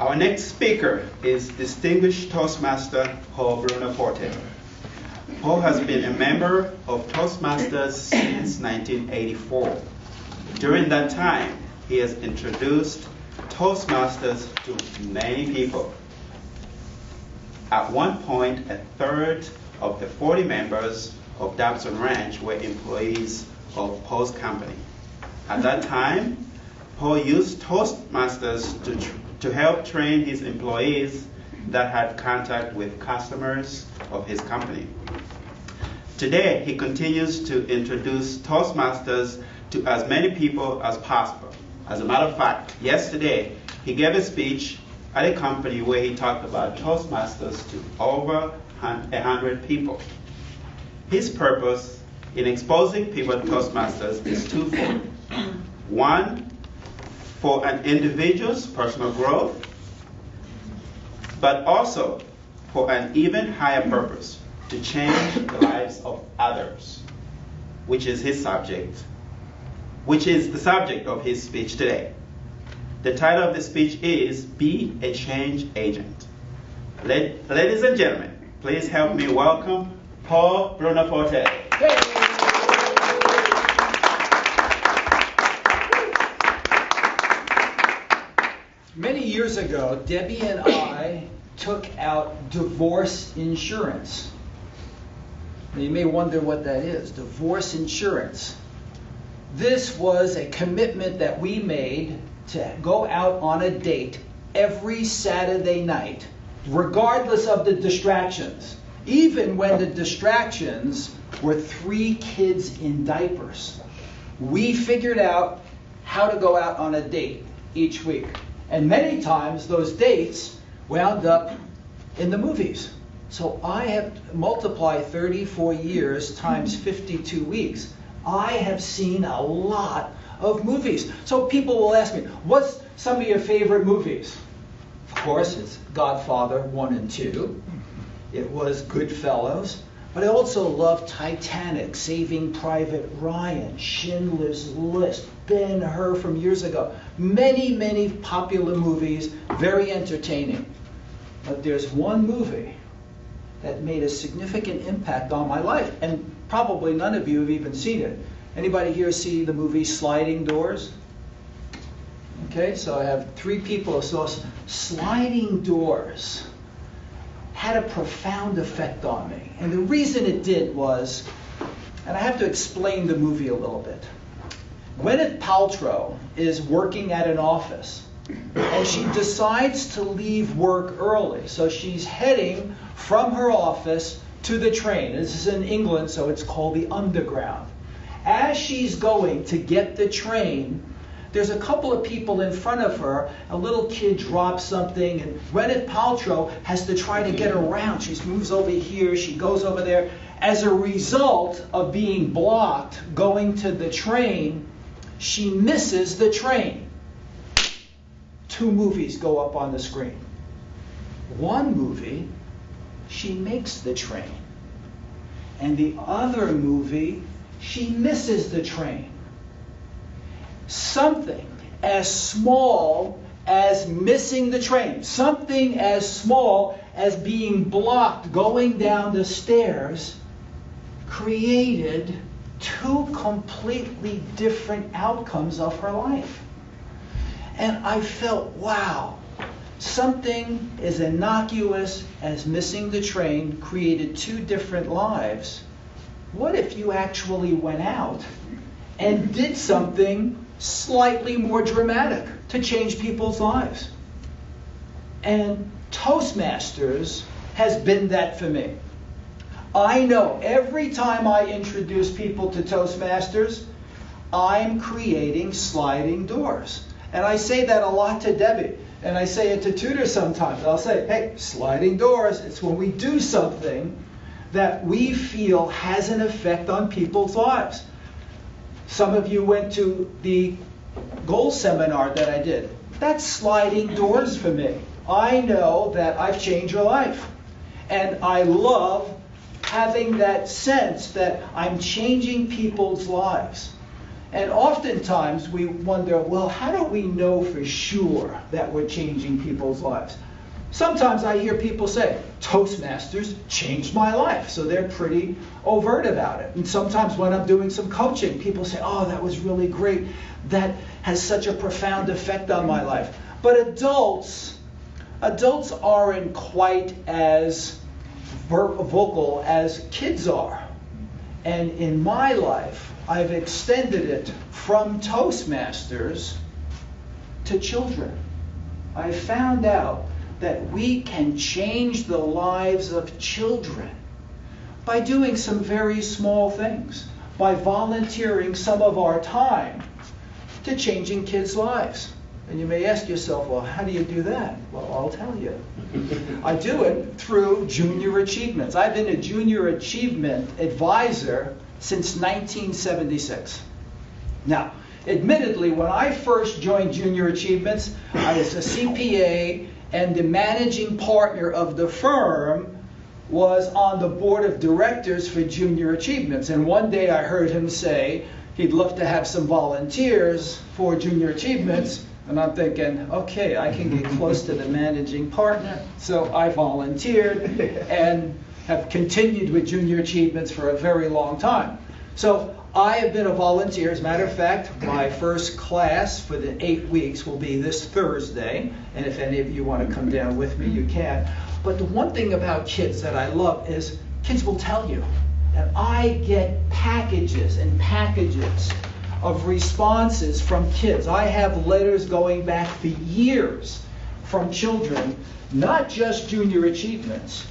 Our next speaker is distinguished Toastmaster Paul Brunoforte. Paul has been a member of Toastmasters since 1984. During that time, he has introduced Toastmasters to many people. At one point, a third of the 40 members of Dobson Ranch were employees of Paul's company. At that time, Paul used Toastmasters to help train his employees that had contact with customers of his company. Today, he continues to introduce Toastmasters to as many people as possible. As a matter of fact, yesterday, he gave a speech at a company where he talked about Toastmasters to over 100 people. His purpose in exposing people to Toastmasters is twofold. One, for an individual's personal growth, but also for an even higher purpose, to change the lives of others, which is the subject of his speech today. The title of the speech is Be a Change Agent. Ladies and gentlemen, please help me welcome Paul Brunoforte. Many years ago, Debbie and I took out divorce insurance. Now, you may wonder what that is, divorce insurance. This was a commitment that we made to go out on a date every Saturday night, regardless of the distractions, even when the distractions were 3 kids in diapers. We figured out how to go out on a date each week. And many times those dates wound up in the movies. So I have multiplied 34 years times 52 weeks. I have seen a lot of movies. So people will ask me, what's some of your favorite movies? Of course, it's Godfather 1 and 2. It was Goodfellas. But I also love Titanic, Saving Private Ryan, Schindler's List, Ben-Hur from years ago. Many, many popular movies, very entertaining. But there's one movie that made a significant impact on my life, and probably none of you have even seen it. Anybody here see the movie Sliding Doors? Okay, so I have 3 people who saw Sliding Doors. Had a profound effect on me. And the reason it did was, and I have to explain the movie a little bit. Gwyneth Paltrow is working at an office, and she decides to leave work early. So she's heading from her office to the train. This is in England, so it's called the Underground. As she's going to get the train, there's a couple of people in front of her. A little kid drops something, and Gwyneth Paltrow has to try to get around. She moves over here, she goes over there. As a result of being blocked going to the train, she misses the train. 2 movies go up on the screen. One movie, she makes the train. And the other movie, she misses the train. Something as small as missing the train, something as small as being blocked going down the stairs, created 2 completely different outcomes of her life. And I felt, wow, something as innocuous as missing the train created 2 different lives. What if you actually went out and did something slightly more dramatic to change people's lives? And Toastmasters has been that for me. I know every time I introduce people to Toastmasters, I'm creating sliding doors. And I say that a lot to Debbie, and I say it to tutors sometimes. I'll say, hey, sliding doors, it's when we do something that we feel has an effect on people's lives. Some of you went to the goal seminar that I did. That's sliding doors for me. I know that I've changed your life. And I love having that sense that I'm changing people's lives. And oftentimes we wonder, well, how do we know for sure that we're changing people's lives? Sometimes I hear people say, Toastmasters changed my life. So they're pretty overt about it. And sometimes when I'm doing some coaching, people say, oh, that was really great. That has such a profound effect on my life. But adults aren't quite as vocal as kids are. And in my life, I've extended it from Toastmasters to children. I found out that we can change the lives of children by doing some very small things, by volunteering some of our time to changing kids' lives. And you may ask yourself, well, how do you do that? Well, I'll tell you. I do it through junior achievements. I've been a junior achievement advisor since 1976. Now, admittedly, when I first joined Junior Achievements, I was a CPA, and the managing partner of the firm was on the board of directors for Junior Achievements. And one day I heard him say he'd love to have some volunteers for Junior Achievements. And I'm thinking, okay, I can get close to the managing partner. So I volunteered and have continued with Junior Achievements for a very long time. So I have been a volunteer. As a matter of fact, my first class for the 8 weeks will be this Thursday. And if any of you want to come down with me, you can. But the one thing about kids that I love is kids will tell you. And I get packages and packages of responses from kids. I have letters going back for years from children, not just Junior Achievements,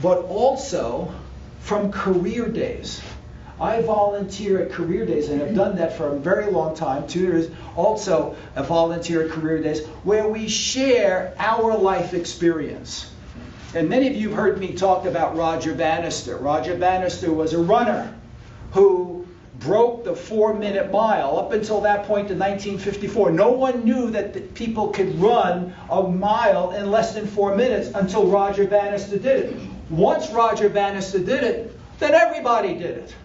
but also from career days. I volunteer at career days and have done that for a very long time. 2 years. Also a volunteer at career days where we share our life experience. And many of you have heard me talk about Roger Bannister. Roger Bannister was a runner who broke the 4-minute mile. Up until that point in 1954, no one knew that people could run a mile in less than 4 minutes until Roger Bannister did it. Once Roger Bannister did it, then everybody did it.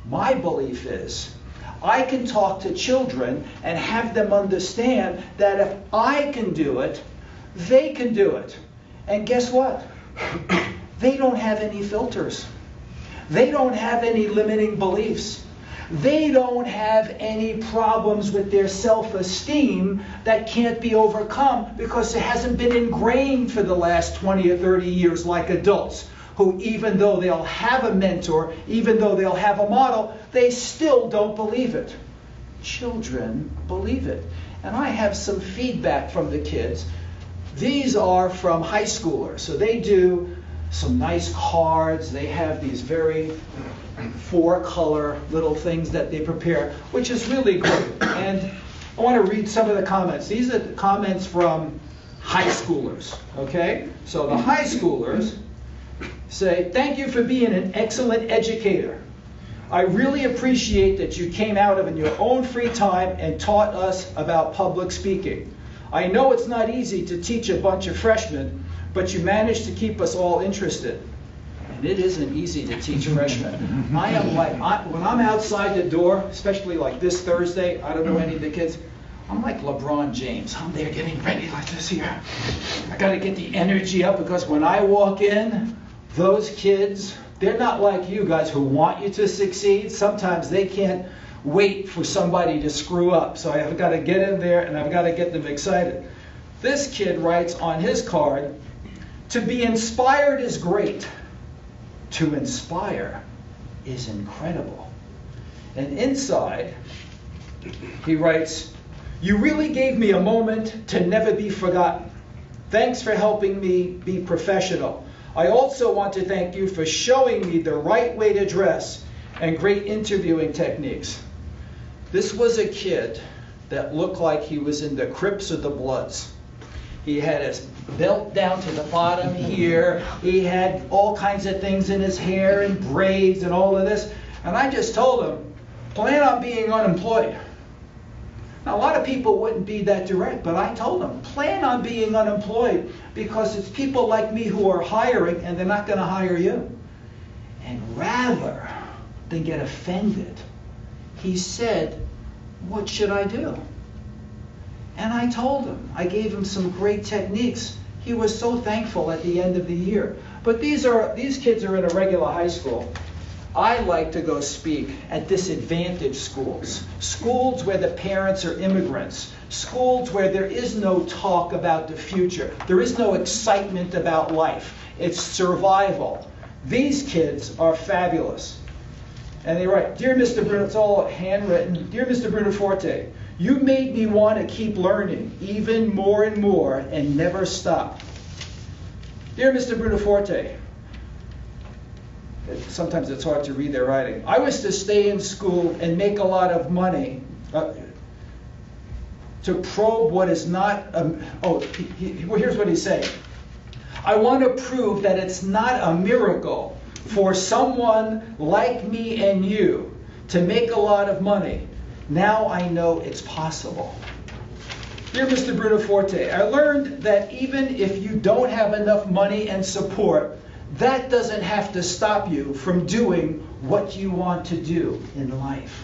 My belief is I can talk to children and have them understand that if I can do it, they can do it. And guess what? They don't have any filters. They don't have any limiting beliefs. They don't have any problems with their self-esteem that can't be overcome because it hasn't been ingrained for the last 20 or 30 years like adults, who even though they'll have a mentor, even though they'll have a model, they still don't believe it. Children believe it. And I have some feedback from the kids. These are from high schoolers. So they do some nice cards. They have these very 4-color little things that they prepare, which is really great. And I want to read some of the comments. These are the comments from high schoolers. Okay? So the high schoolers say, thank you for being an excellent educator. I really appreciate that you came out of in your own free time and taught us about public speaking. I know it's not easy to teach a bunch of freshmen, but you managed to keep us all interested. And it isn't easy to teach freshmen. I am like, when I'm outside the door, especially like this Thursday, I don't know any of the kids, I'm like LeBron James. I'm there getting ready like this here. I got to get the energy up because when I walk in, those kids, they're not like you guys who want you to succeed. Sometimes they can't wait for somebody to screw up. So I've got to get in there and I've got to get them excited. This kid writes on his card, to be inspired is great. To inspire is incredible. And inside, he writes, you really gave me a moment to never be forgotten. Thanks for helping me be professional. I also want to thank you for showing me the right way to dress and great interviewing techniques. This was a kid that looked like he was in the Crips or the Bloods. He had his belt down to the bottom here. He had all kinds of things in his hair and braids and all of this. And I just told him, plan on being unemployed. Now, a lot of people wouldn't be that direct, but I told them, plan on being unemployed because it's people like me who are hiring and they're not going to hire you. And rather than get offended, he said, what should I do? And I told him, I gave him some great techniques. He was so thankful at the end of the year. But these kids are in a regular high school. I like to go speak at disadvantaged schools. Schools where the parents are immigrants. Schools where there is no talk about the future. There is no excitement about life. It's survival. These kids are fabulous. And they write, "Dear Mr. Bruno," it's all handwritten, "Dear Mr. Brunoforte, you made me want to keep learning even more and more and never stop. Dear Mr. Brunoforte," sometimes it's hard to read their writing, "I was to stay in school and make a lot of money to probe what is not." Here's what he's saying. "I want to prove that it's not a miracle for someone like me and you to make a lot of money. Now I know it's possible. Dear Mr. Brunoforte, I learned that even if you don't have enough money and support, that doesn't have to stop you from doing what you want to do in life."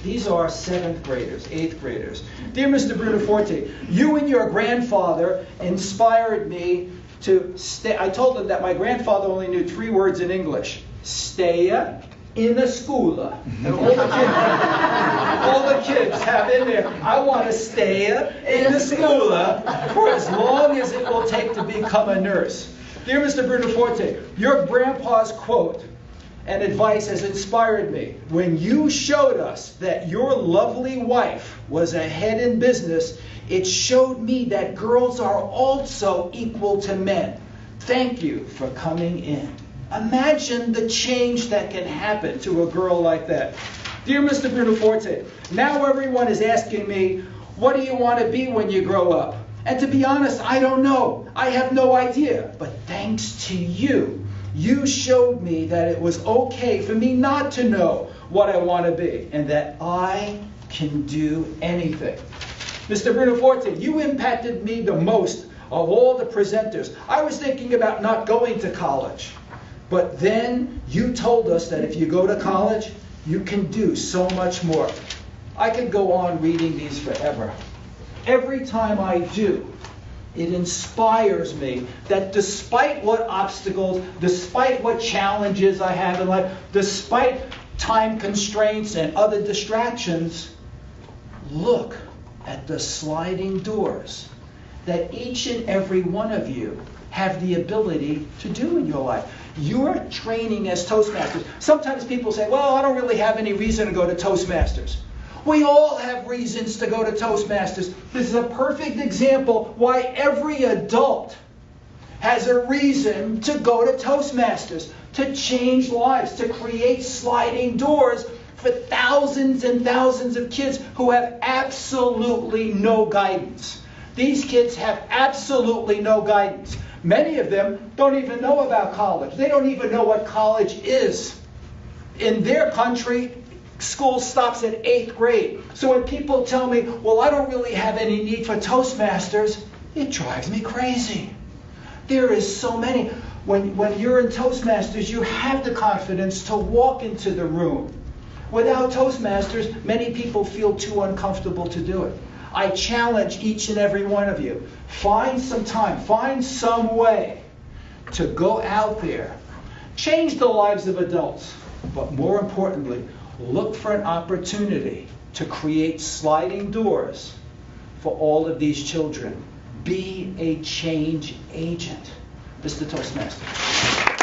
These are 7th graders, 8th graders. "Dear Mr. Brunoforte, you and your grandfather inspired me to stay." I told him that my grandfather only knew 3 words in English. "Staya in a schoola." And all the kids have in there, "I want to stay in the schoola for as long as it will take to become a nurse." Dear Mr. Brunoforte, your grandpa's quote and advice has inspired me. When you showed us that your lovely wife was ahead in business, it showed me that girls are also equal to men. Thank you for coming in. Imagine the change that can happen to a girl like that. Dear Mr. Brunoforte, now everyone is asking me, what do you want to be when you grow up? And to be honest, I don't know. I have no idea. But thanks to you, you showed me that it was okay for me not to know what I want to be, and that I can do anything. Mr. Brunoforte, you impacted me the most of all the presenters. I was thinking about not going to college. But then you told us that if you go to college, you can do so much more. I could go on reading these forever. Every time I do, it inspires me that despite what obstacles, despite what challenges I have in life, despite time constraints and other distractions, look at the sliding doors that each and every one of you have the ability to do in your life. You're training as Toastmasters. Sometimes people say, well, I don't really have any reason to go to Toastmasters. We all have reasons to go to Toastmasters. This is a perfect example why every adult has a reason to go to Toastmasters, to change lives, to create sliding doors for thousands and thousands of kids who have absolutely no guidance. These kids have absolutely no guidance. Many of them don't even know about college. They don't even know what college is. In their country, school stops at 8th grade. So when people tell me, well, I don't really have any need for Toastmasters, it drives me crazy. There is so many. When you're in Toastmasters, you have the confidence to walk into the room. Without Toastmasters, many people feel too uncomfortable to do it. I challenge each and every one of you, find some time, find some way to go out there, change the lives of adults, but more importantly, look for an opportunity to create sliding doors for all of these children. Be a change agent. Mr. Toastmaster.